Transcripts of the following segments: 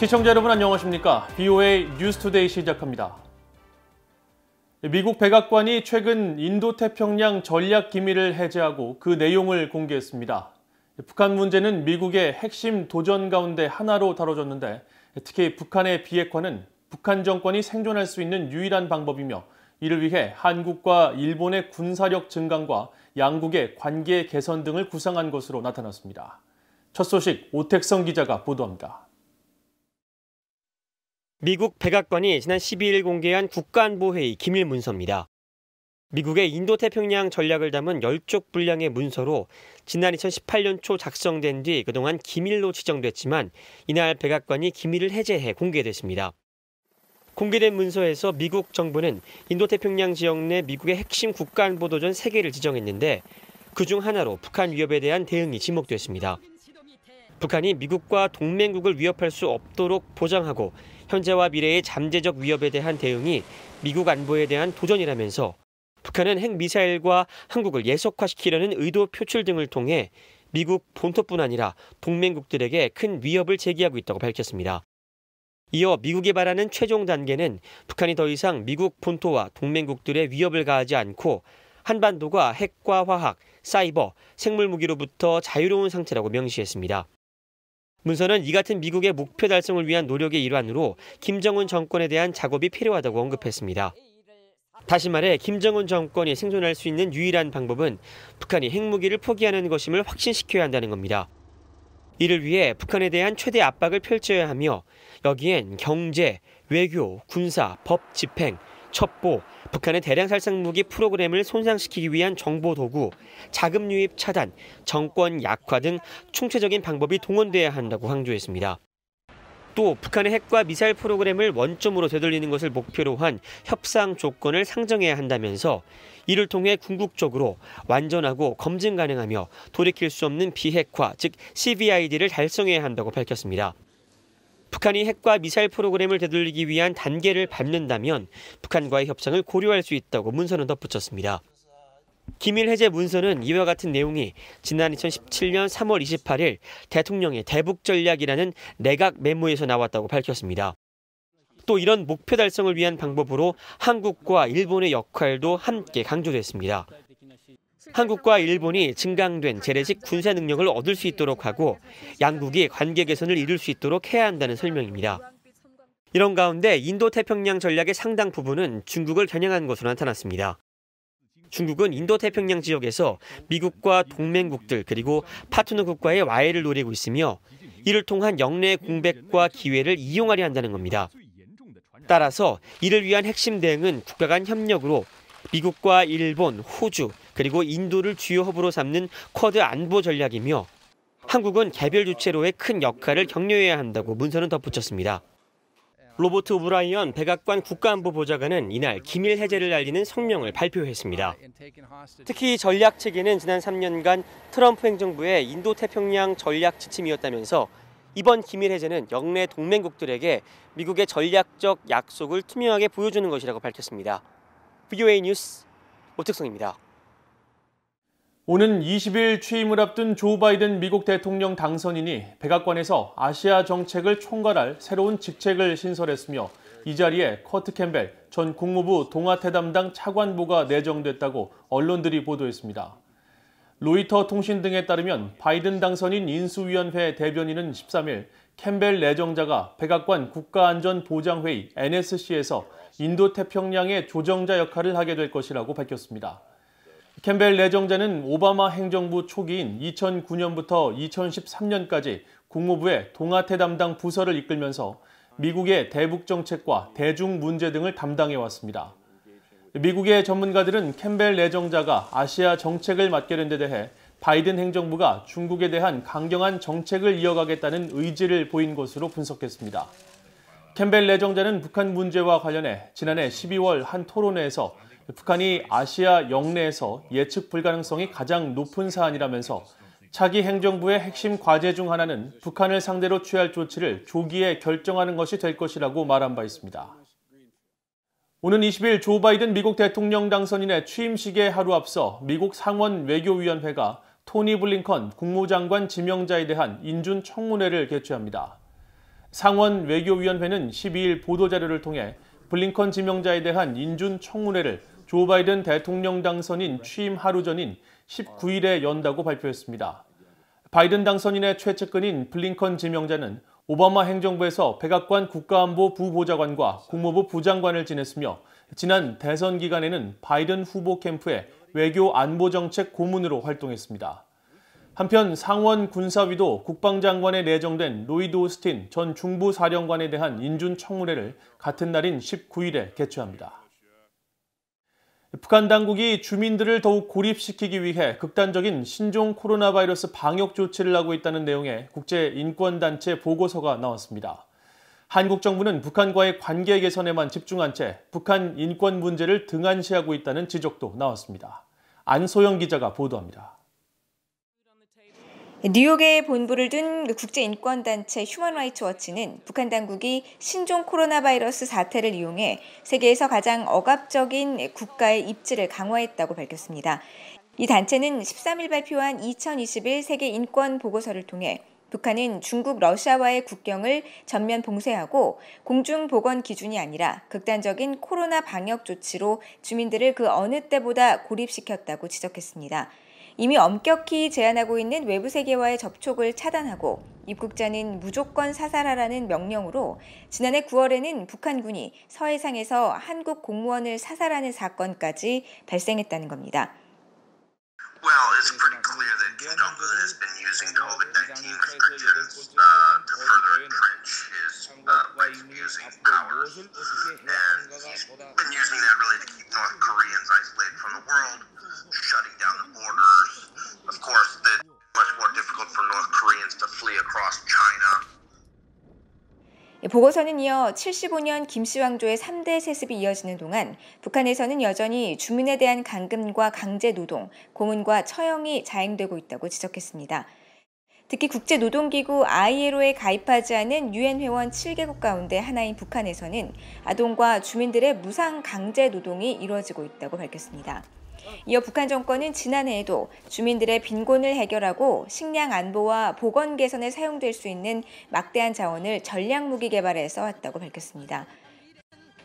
시청자 여러분 안녕하십니까? BOA 뉴스투데이 시작합니다. 미국 백악관이 최근 인도태평양 전략 기밀을 해제하고 그 내용을 공개했습니다. 북한 문제는 미국의 핵심 도전 가운데 하나로 다뤄졌는데 특히 북한의 비핵화는 북한 정권이 생존할 수 있는 유일한 방법이며 이를 위해 한국과 일본의 군사력 증강과 양국의 관계 개선 등을 구상한 것으로 나타났습니다. 첫 소식 오택성 기자가 보도합니다. 미국 백악관이 지난 12일 공개한 국가안보회의 기밀 문서입니다. 미국의 인도태평양 전략을 담은 10쪽 분량의 문서로 지난 2018년 초 작성된 뒤 그동안 기밀로 지정됐지만 이날 백악관이 기밀을 해제해 공개됐습니다. 공개된 문서에서 미국 정부는 인도태평양 지역 내 미국의 핵심 국가안보도전 3개를 지정했는데 그중 하나로 북한 위협에 대한 대응이 지목됐습니다. 북한이 미국과 동맹국을 위협할 수 없도록 보장하고 현재와 미래의 잠재적 위협에 대한 대응이 미국 안보에 대한 도전이라면서 북한은 핵미사일과 한국을 예속화시키려는 의도 표출 등을 통해 미국 본토뿐 아니라 동맹국들에게 큰 위협을 제기하고 있다고 밝혔습니다. 이어 미국이 바라는 최종 단계는 북한이 더 이상 미국 본토와 동맹국들의 위협을 가하지 않고 한반도가 핵과 화학, 사이버, 생물무기로부터 자유로운 상태라고 명시했습니다. 문서는 이 같은 미국의 목표 달성을 위한 노력의 일환으로 김정은 정권에 대한 작업이 필요하다고 언급했습니다. 다시 말해 김정은 정권이 생존할 수 있는 유일한 방법은 북한이 핵무기를 포기하는 것임을 확신시켜야 한다는 겁니다. 이를 위해 북한에 대한 최대 압박을 펼쳐야 하며 여기엔 경제, 외교, 군사, 법 집행, 첩보, 북한의 대량 살상무기 프로그램을 손상시키기 위한 정보 도구, 자금 유입 차단, 정권 약화 등 총체적인 방법이 동원돼야 한다고 강조했습니다. 또 북한의 핵과 미사일 프로그램을 원점으로 되돌리는 것을 목표로 한 협상 조건을 상정해야 한다면서 이를 통해 궁극적으로 완전하고 검증 가능하며 돌이킬 수 없는 비핵화, 즉 CVID를 달성해야 한다고 밝혔습니다. 북한이 핵과 미사일 프로그램을 되돌리기 위한 단계를 밟는다면 북한과의 협상을 고려할 수 있다고 문서는 덧붙였습니다. 기밀 해제 문서는 이와 같은 내용이 지난 2017년 3월 28일 대통령의 대북 전략이라는 내각 메모에서 나왔다고 밝혔습니다. 또 이런 목표 달성을 위한 방법으로 한국과 일본의 역할도 함께 강조됐습니다. 한국과 일본이 증강된 재래식 군사 능력을 얻을 수 있도록 하고 양국이 관계 개선을 이룰 수 있도록 해야 한다는 설명입니다. 이런 가운데 인도태평양 전략의 상당 부분은 중국을 겨냥한 것으로 나타났습니다. 중국은 인도태평양 지역에서 미국과 동맹국들 그리고 파트너 국가의 와해를 노리고 있으며 이를 통한 영내 공백과 기회를 이용하려 한다는 겁니다. 따라서 이를 위한 핵심 대응은 국가 간 협력으로 미국과 일본, 호주, 그리고 인도를 주요 허브로 삼는 쿼드 안보 전략이며 한국은 개별 주체로의 큰 역할을 격려해야 한다고 문서는 덧붙였습니다. 로버트 오브라이언 백악관 국가안보보좌관은 이날 기밀 해제를 알리는 성명을 발표했습니다. 특히 전략 체계는 지난 3년간 트럼프 행정부의 인도태평양 전략 지침이었다면서 이번 기밀 해제는 영내 동맹국들에게 미국의 전략적 약속을 투명하게 보여주는 것이라고 밝혔습니다. BOA 뉴스 오택성입니다. 오는 20일 취임을 앞둔 조 바이든 미국 대통령 당선인이 백악관에서 아시아 정책을 총괄할 새로운 직책을 신설했으며 이 자리에 커트 캠벨 전 국무부 동아태 담당 차관보가 내정됐다고 언론들이 보도했습니다. 로이터 통신 등에 따르면 바이든 당선인 인수위원회 대변인은 13일 캠벨 내정자가 백악관 국가안전보장회의 NSC에서 인도태평양의 조정자 역할을 하게 될 것이라고 밝혔습니다. 캠벨 내정자는 오바마 행정부 초기인 2009년부터 2013년까지 국무부의 동아태 담당 부서를 이끌면서 미국의 대북 정책과 대중 문제 등을 담당해왔습니다. 미국의 전문가들은 캠벨 내정자가 아시아 정책을 맡게 된 데 대해 바이든 행정부가 중국에 대한 강경한 정책을 이어가겠다는 의지를 보인 것으로 분석했습니다. 캠벨 내정자는 북한 문제와 관련해 지난해 12월 한 토론회에서 북한이 아시아 영내에서 예측 불가능성이 가장 높은 사안이라면서 차기 행정부의 핵심 과제 중 하나는 북한을 상대로 취할 조치를 조기에 결정하는 것이 될 것이라고 말한 바 있습니다. 오는 20일 조 바이든 미국 대통령 당선인의 취임식에 하루 앞서 미국 상원 외교위원회가 토니 블링컨 국무장관 지명자에 대한 인준 청문회를 개최합니다. 상원 외교위원회는 12일 보도자료를 통해 블링컨 지명자에 대한 인준 청문회를 조 바이든 대통령 당선인 취임 하루 전인 19일에 연다고 발표했습니다. 바이든 당선인의 최측근인 블링컨 지명자는 오바마 행정부에서 백악관 국가안보 부보좌관과 국무부 부장관을 지냈으며 지난 대선 기간에는 바이든 후보 캠프의 외교 안보정책 고문으로 활동했습니다. 한편 상원 군사위도 국방장관에 내정된 로이드 오스틴 전 중부사령관에 대한 인준 청문회를 같은 날인 19일에 개최합니다. 북한 당국이 주민들을 더욱 고립시키기 위해 극단적인 신종 코로나 바이러스 방역 조치를 하고 있다는 내용의 국제인권단체 보고서가 나왔습니다. 한국 정부는 북한과의 관계 개선에만 집중한 채 북한 인권 문제를 등한시하고 있다는 지적도 나왔습니다. 안소영 기자가 보도합니다. 뉴욕에 본부를 둔 국제인권단체 휴먼 라이츠 워치는 북한 당국이 신종 코로나 바이러스 사태를 이용해 세계에서 가장 억압적인 국가의 입지를 강화했다고 밝혔습니다. 이 단체는 13일 발표한 2021 세계 인권 보고서를 통해 북한은 중국, 러시아와의 국경을 전면 봉쇄하고 공중보건 기준이 아니라 극단적인 코로나 방역 조치로 주민들을 그 어느 때보다 고립시켰다고 지적했습니다. 이미 엄격히 제한하고 있는 외부 세계와의 접촉을 차단하고 입국자는 무조건 사살하라는 명령으로 지난해 9월에는 북한군이 서해상에서 한국 공무원을 사살하는 사건까지 발생했다는 겁니다. Well, it's pretty clear that Kim Jong-un has been using COVID-19 restrictions to further entrench his ways of using power. And he's been using that really to keep North Koreans isolated from the world, shutting down the borders. Of course, it's much more difficult for North Koreans to flee across China. 보고서는 이어 75년 김씨 왕조의 3대 세습이 이어지는 동안 북한에서는 여전히 주민에 대한 감금과 강제 노동, 고문과 처형이 자행되고 있다고 지적했습니다. 특히 국제노동기구 ILO에 가입하지 않은 유엔 회원 7개국 가운데 하나인 북한에서는 아동과 주민들의 무상 강제 노동이 이루어지고 있다고 밝혔습니다. 이어 북한 정권은 지난해에도 주민들의 빈곤을 해결하고 식량 안보와 보건 개선에 사용될 수 있는 막대한 자원을 전략무기 개발에 써왔다고 밝혔습니다.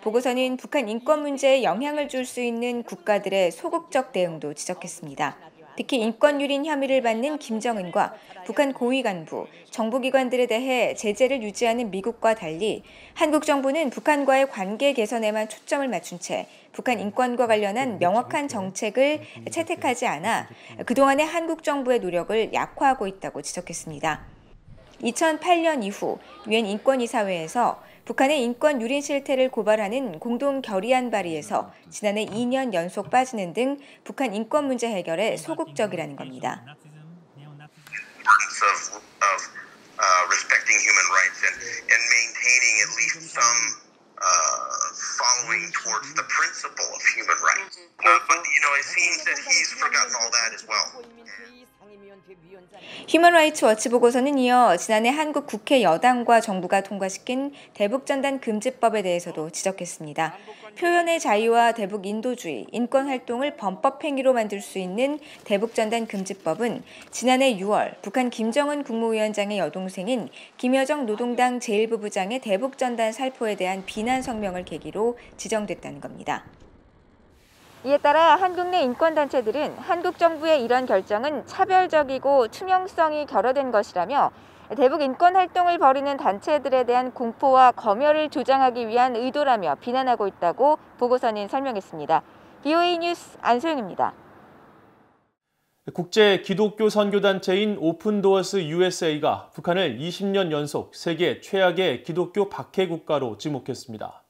보고서는 북한 인권 문제에 영향을 줄 수 있는 국가들의 소극적 대응도 지적했습니다. 특히 인권 유린 혐의를 받는 김정은과 북한 고위 간부, 정부기관들에 대해 제재를 유지하는 미국과 달리 한국 정부는 북한과의 관계 개선에만 초점을 맞춘 채 북한 인권과 관련한 명확한 정책을 채택하지 않아 그동안의 한국 정부의 노력을 약화하고 있다고 지적했습니다. 2008년 이후 유엔 인권이사회에서 북한의 인권 유린 실태를 고발하는 공동 결의안 발의에서 지난해 2년 연속 빠지는 등 북한 인권 문제 해결에 소극적이라는 겁니다. Respecting human rights and maintaining at least some following towards the principle of human rights. But it seems that he's forgotten all that as well. 휴먼 라이츠 워치 보고서는 이어 지난해 한국 국회 여당과 정부가 통과시킨 대북전단 금지법에 대해서도 지적했습니다. 표현의 자유와 대북 인도주의, 인권 활동을 범법 행위로 만들 수 있는 대북전단 금지법은 지난해 6월 북한 김정은 국무위원장의 여동생인 김여정 노동당 제1부부장의 대북전단 살포에 대한 비난 성명을 계기로 지정됐다는 겁니다. 이에 따라 한국 내 인권단체들은 한국 정부의 이런 결정은 차별적이고 투명성이 결여된 것이라며 대북 인권 활동을 벌이는 단체들에 대한 공포와 검열을 조장하기 위한 의도라며 비난하고 있다고 보고서는 설명했습니다. BOA 뉴스 안소영입니다. 국제 기독교 선교단체인 오픈도어스 USA가 북한을 20년 연속 세계 최악의 기독교 박해 국가로 지목했습니다.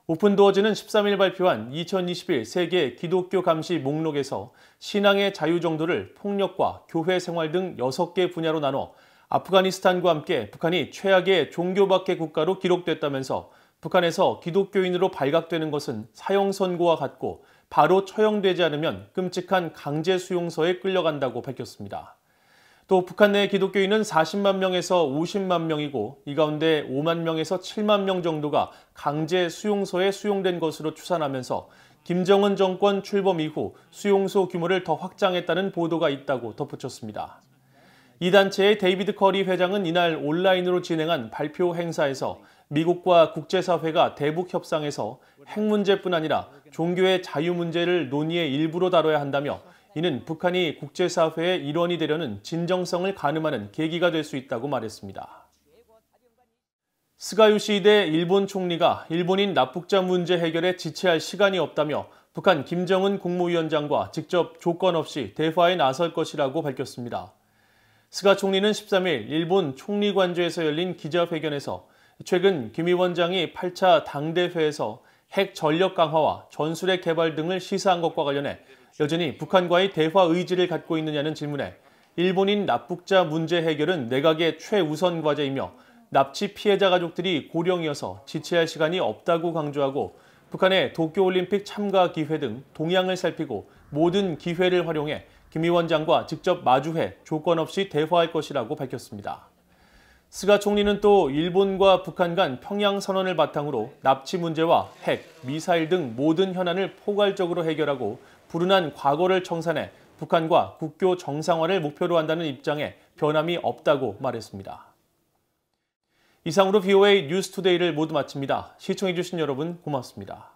오픈도어즈는 13일 발표한 2021 세계 기독교 감시 목록에서 신앙의 자유 정도를 폭력과 교회 생활 등 6개 분야로 나눠 아프가니스탄과 함께 북한이 최악의 종교박해 국가로 기록됐다면서 북한에서 기독교인으로 발각되는 것은 사형 선고와 같고 바로 처형되지 않으면 끔찍한 강제 수용소에 끌려간다고 밝혔습니다. 또 북한 내 기독교인은 40만 명에서 50만 명이고 이 가운데 5만 명에서 7만 명 정도가 강제 수용소에 수용된 것으로 추산하면서 김정은 정권 출범 이후 수용소 규모를 더 확장했다는 보도가 있다고 덧붙였습니다. 이 단체의 데이비드 커리 회장은 이날 온라인으로 진행한 발표 행사에서 미국과 국제사회가 대북 협상에서 핵 문제뿐 아니라 종교의 자유 문제를 논의의 일부로 다뤄야 한다며 이는 북한이 국제사회의 일원이 되려는 진정성을 가늠하는 계기가 될 수 있다고 말했습니다. 스가 요시히데 일본 총리가 일본인 납북자 문제 해결에 지체할 시간이 없다며 북한 김정은 국무위원장과 직접 조건 없이 대화에 나설 것이라고 밝혔습니다. 스가 총리는 13일 일본 총리관저에서 열린 기자회견에서 최근 김 위원장이 8차 당대회에서 핵 전력 강화와 전술핵 개발 등을 시사한 것과 관련해 여전히 북한과의 대화 의지를 갖고 있느냐는 질문에 일본인 납북자 문제 해결은 내각의 최우선 과제이며 납치 피해자 가족들이 고령이어서 지체할 시간이 없다고 강조하고 북한의 도쿄올림픽 참가 기회 등 동향을 살피고 모든 기회를 활용해 김 위원장과 직접 마주해 조건 없이 대화할 것이라고 밝혔습니다. 스가 총리는 또 일본과 북한 간 평양선언을 바탕으로 납치 문제와 핵, 미사일 등 모든 현안을 포괄적으로 해결하고 불운한 과거를 청산해 북한과 국교 정상화를 목표로 한다는 입장에 변함이 없다고 말했습니다. 이상으로 VOA 뉴스투데이를 모두 마칩니다. 시청해주신 여러분 고맙습니다.